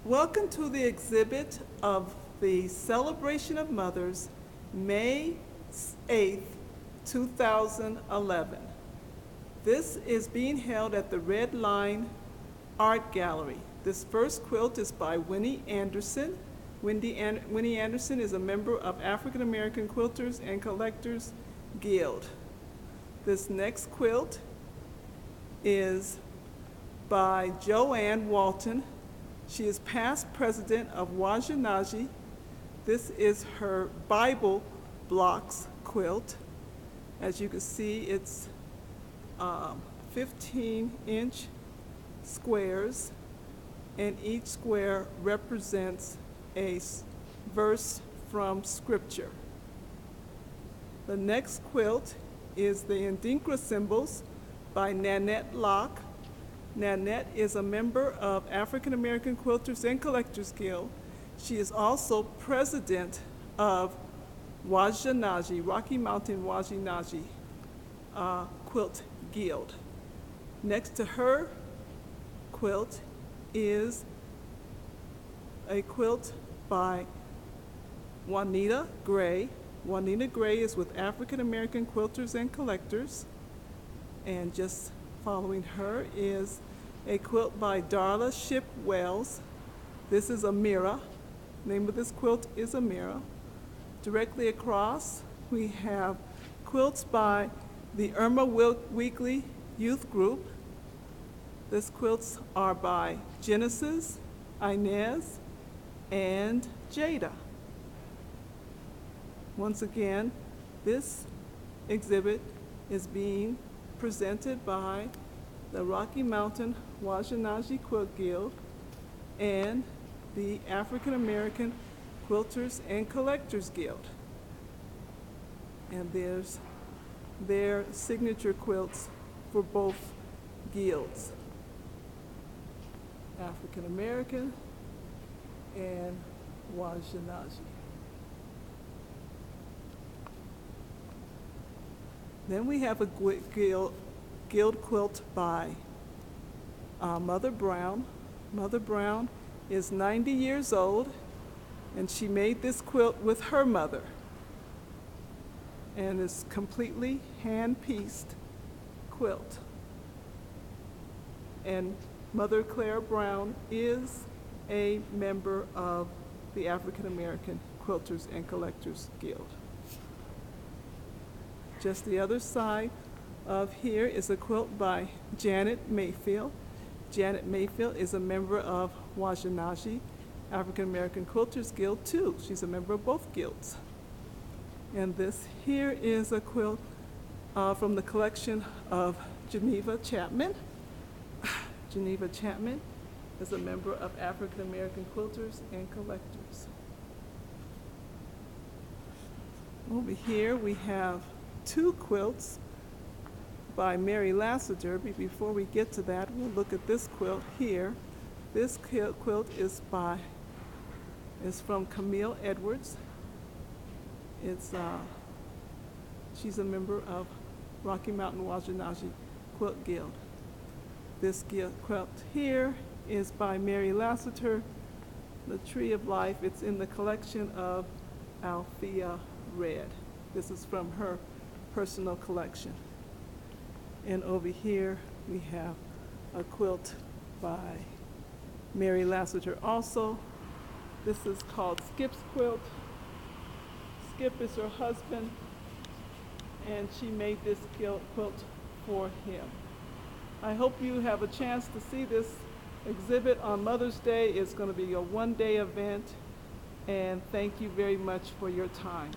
Welcome to the exhibit of the Celebration of Mothers, May 8th, 2011. This is being held at the Redline Art Gallery. This first quilt is by Winnie Anderson. Winnie Anderson is a member of African American Quilters and Collectors Guild. This next quilt is by Joanne Walton. She is past president of Wajinaji. This is her Bible blocks quilt. As you can see, it's 15-inch squares, and each square represents a verse from Scripture. The next quilt is the Indinkra Symbols by Nanette Locke. Nanette is a member of African American Quilters and Collectors Guild. She is also president of Wajinaji, Rocky Mountain Wajinaji Quilt Guild. Next to her quilt is a quilt by Juanita Gray. Juanita Gray is with African American Quilters and Collectors. And just following her is a quilt by Darla Ship Wells. This is Amira. Name of this quilt is Amira. Directly across, we have quilts by the Irma Weekly Youth Group. These quilts are by Genesis, Inez, and Jada. Once again, this exhibit is being presented by the Rocky Mountain Wajinaji Quilt Guild and the African American Quilters and Collectors Guild. And there's their signature quilts for both guilds, African American and Wajinaji. Then we have a guild quilt by Mother Brown. Mother Brown is 90 years old, and she made this quilt with her mother, and it's completely hand-pieced quilt. And Mother Claire Brown is a member of the African American Quilters and Collectors Guild. Just the other side of here is a quilt by Janet Mayfield. Janet Mayfield is a member of Wajinaji, African American Quilters Guild too. She's a member of both guilds. And this here is a quilt from the collection of Geneva Chapman. Geneva Chapman is a member of African American Quilters and Collectors. Over here we have two quilts by Mary Lassiter. Before we get to that, we'll look at this quilt here. This quilt is from Camille Edwards. She's a member of Rocky Mountain Wajinaji Quilt Guild. This quilt here is by Mary Lassiter, The Tree of Life. It's in the collection of Althea Red. This is from her personal collection. And over here we have a quilt by Mary Lassiter also. This is called Skip's quilt. Skip is her husband, and she made this quilt for him. I hope you have a chance to see this exhibit on Mother's Day. It's going to be a one-day event, and thank you very much for your time.